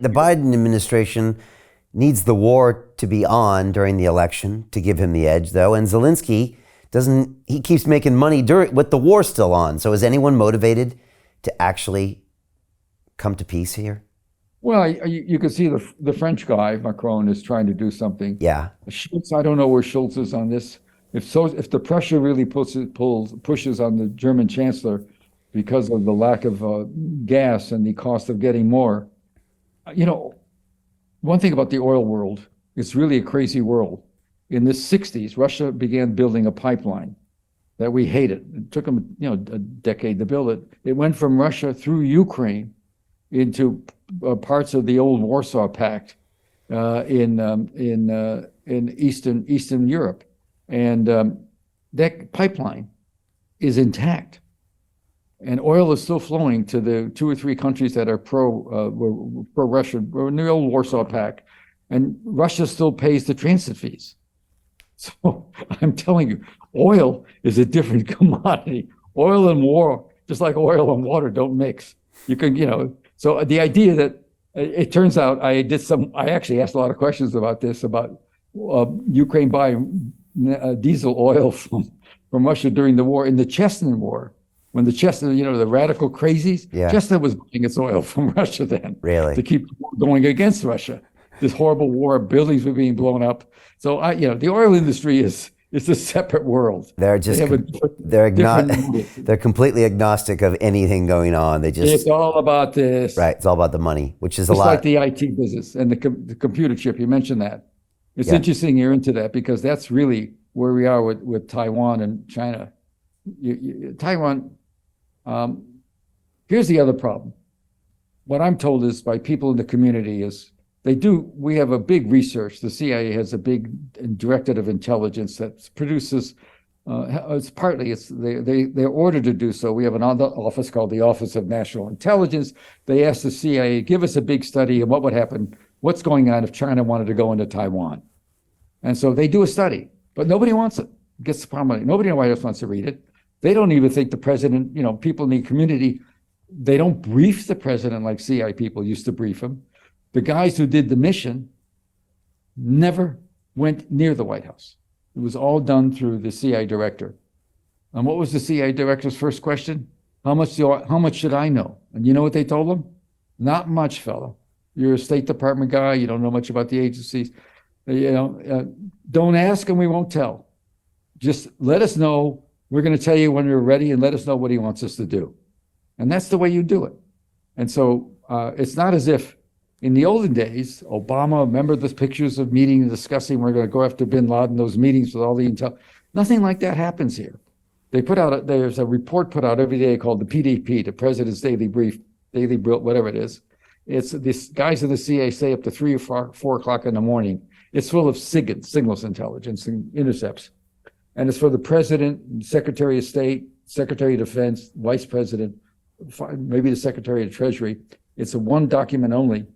The Biden administration needs the war to be on during the election to give him the edge, though. And Zelensky doesn't, he keeps making money with the war still on. So is anyone motivated to actually come to peace here? Well, you can see the French guy, Macron, is trying to do something. Yeah. Schultz, I don't know where Schultz is on this. If the pressure really pushes on the German chancellor because of the lack of gas and the cost of getting more, one thing about the oil world, it's really a crazy world. In the 60s, Russia began building a pipeline that we hated. It took them, a decade to build it. It went from Russia through Ukraine into parts of the old Warsaw Pact in Eastern Europe, and that pipeline is intact, and oil is still flowing to the 2 or 3 countries that are pro-Russian, in the old Warsaw Pact, and Russia still pays the transit fees. So I'm telling you, oil is a different commodity. Oil and war, just like oil and water, don't mix. You can, so the idea that it turns out I actually asked a lot of questions about this, about Ukraine buying diesel oil from Russia during the war, in the Chechen War, when the Chechen, the radical crazies, Yeah. Chechen was buying its oil from Russia then. Really? To keep going against Russia. This horrible war, buildings were being blown up. So the oil industry is a separate world. They're just they're completely agnostic of anything going on. It's all about this. Right. It's all about the money, which is Just a lot. like the IT business and the computer chip. You mentioned that. It's interesting you're into that, because that's really where we are with Taiwan and China. Taiwan. Here's the other problem. What I'm told is by people in the community is we have a big research. The CIA has a big directorate of intelligence that produces, they're ordered to do so. We have another office called the Office of National Intelligence. They asked the CIA, give us a big study of what would happen, what's going on if China wanted to go into Taiwan. And so they do a study, but nobody wants it. Gets the problem. Nobody in the White House wants to read it. They don't even think the president, people in the community, they don't brief the president like CIA people used to brief him. The guys who did the mission never went near the White House. It was all done through the CIA director. And what was the CIA director's first question? How much should I know? And you know what they told him? Not much, fella. You're a State Department guy. You don't know much about the agencies. Don't ask and we won't tell. Just let us know. We're going to tell you when we're ready, and let us know what he wants us to do. And that's the way you do it. And so it's not as if in the olden days, Obama, remember the pictures of meeting and discussing, we're going to go after bin Laden, those meetings with all the intel. Nothing like that happens here. There's a report put out every day called the PDP, the President's Daily Brief, whatever it is. It's these guys in the CIA stay up to 3 or 4 o'clock in the morning. It's full of signals intelligence and intercepts. And it's for the President, Secretary of State, Secretary of Defense, Vice President, maybe the Secretary of Treasury. It's a one document only.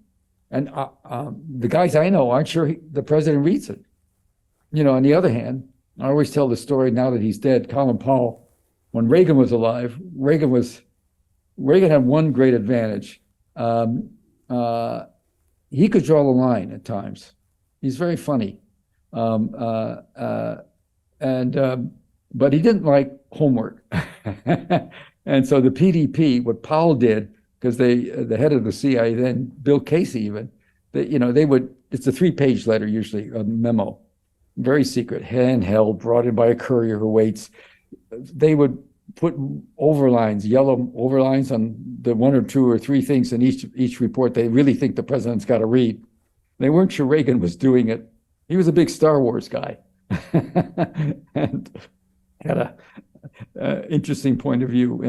And the guys I know aren't sure the president reads it. On the other hand, I always tell the story now that he's dead. Colin Powell, when Reagan was alive, Reagan had one great advantage. He could draw the line at times. He's very funny. But he didn't like homework. And so the PDP, what Powell did, because the head of the CIA then, Bill Casey even, it's a 3-page letter usually, a memo, very secret, handheld, brought in by a courier who waits. They would put overlines, yellow overlines on the 1 or 2 or 3 things in each report they really think the president's got to read. They weren't sure Reagan was doing it. He was a big Star Wars guy and had a interesting point of view.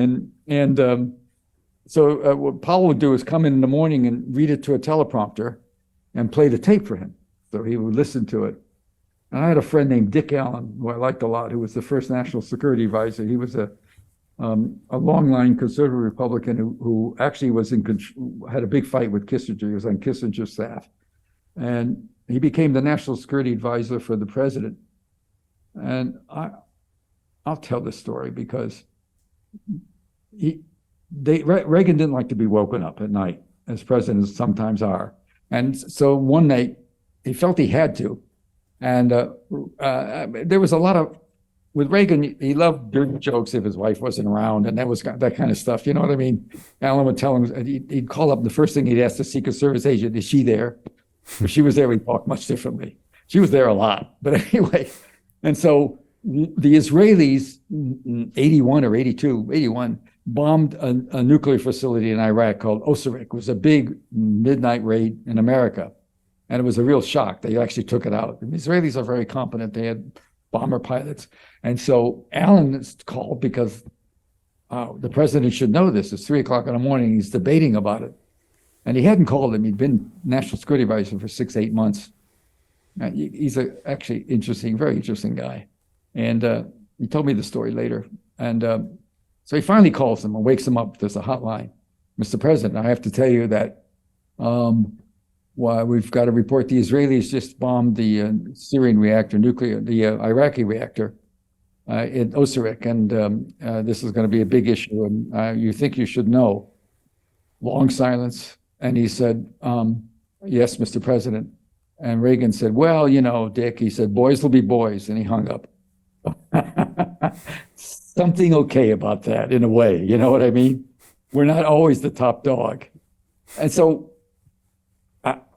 So what Powell would do is come in the morning and read it to a teleprompter and play the tape for him. So he would listen to it. And I had a friend named Dick Allen, who I liked a lot, who was the first national security advisor. He was a long-line conservative Republican who actually had a big fight with Kissinger. He was on Kissinger's staff. And he became the national security advisor for the president. And I'll tell this story because Reagan didn't like to be woken up at night, as presidents sometimes are. And so one night he felt he had to. And there was a lot of, with Reagan, he loved dirty jokes if his wife wasn't around, and that was that kind of stuff. You know what I mean? Alan would tell him, he'd call up, the first thing he'd ask the Secret Service agent, is she there? If she was there, we'd talk much differently. She was there a lot. But anyway, and so the Israelis, 81 or 82, 81, bombed a nuclear facility in Iraq called Osirik. It was a big midnight raid in America. And it was a real shock. They actually took it out. The Israelis are very competent. They had bomber pilots. And so Alan is called because the president should know this. It's 3:00 in the morning. He's debating about it. And he hadn't called him. He'd been National Security Advisor for 6-8 months. He's actually interesting, very interesting guy. And he told me the story later. And so he finally calls him and wakes him up. There's a hotline. Mr. President, I have to tell you that we've got to report the Israelis just bombed the Syrian reactor, the Iraqi reactor in Osirik. And this is going to be a big issue. And you think you should know. Long silence. And he said, yes, Mr. President. And Reagan said, well, you know, Dick, he said, boys will be boys. And he hung up. Something okay about that in a way. You know what I mean? We're not always the top dog. And so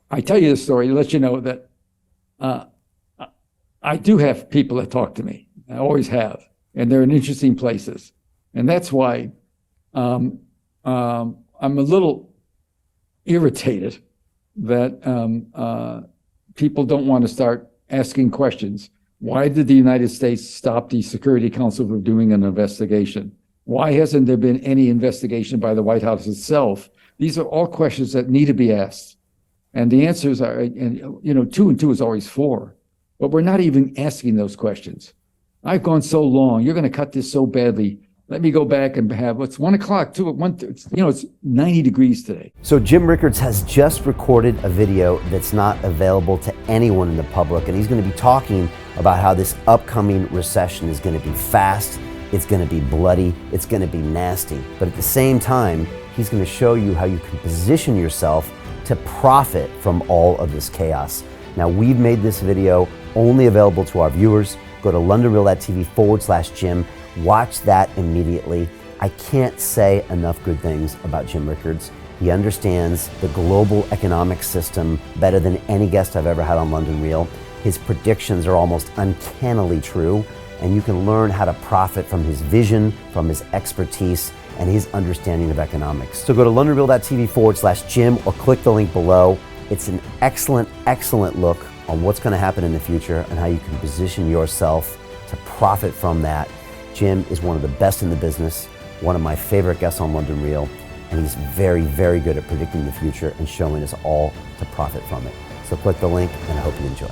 I tell you this story to let you know that I do have people that talk to me. I always have. And they're in interesting places. And that's why I'm a little irritated that people don't want to start asking questions. Why did the United States stop the Security Council from doing an investigation? Why hasn't there been any investigation by the White House itself? These are all questions that need to be asked. And the answers are, and, you know, 2 and 2 is always 4. But we're not even asking those questions. I've gone so long. You're going to cut this so badly. Let me go back and have, it's 1 o'clock, 2 at 1, you know, it's 90 degrees today. So Jim Rickards has just recorded a video that's not available to anyone in the public, and he's going to be talking about how this upcoming recession is going to be fast, it's going to be bloody, it's going to be nasty. But at the same time, he's going to show you how you can position yourself to profit from all of this chaos. Now, we've made this video only available to our viewers. Go to londonreal.tv/Jim. Watch that immediately. I can't say enough good things about Jim Rickards. He understands the global economic system better than any guest I've ever had on London Real. His predictions are almost uncannily true, and you can learn how to profit from his vision, from his expertise, and his understanding of economics. So go to londonreal.tv/Jim or click the link below. It's an excellent, excellent look on what's going to happen in the future and how you can position yourself to profit from that. Jim is one of the best in the business, one of my favorite guests on London Real, and he's very, very good at predicting the future and showing us all to profit from it. So click the link, and I hope you enjoy.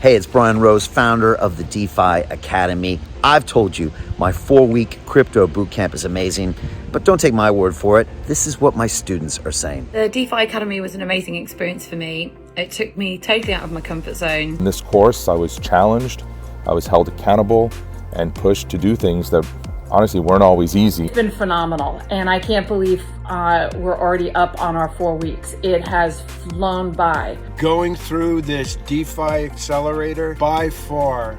Hey, it's Brian Rose, founder of the DeFi Academy. I've told you my 4-week crypto bootcamp is amazing, but don't take my word for it. This is what my students are saying. The DeFi Academy was an amazing experience for me. It took me totally out of my comfort zone. In this course, I was challenged, I was held accountable, and pushed to do things that honestly weren't always easy. It's been phenomenal, and I can't believe we're already up on our 4 weeks. It has flown by. Going through this DeFi accelerator by far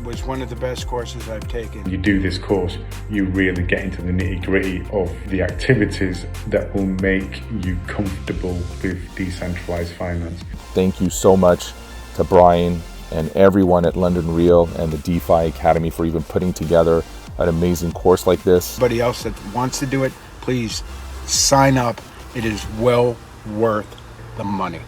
was one of the best courses I've taken. You do this course, you really get into the nitty-gritty of the activities that will make you comfortable with decentralized finance. Thank you so much to Brian and everyone at London Real and the DeFi Academy for even putting together an amazing course like this. Anybody else that wants to do it, please sign up. It is well worth the money.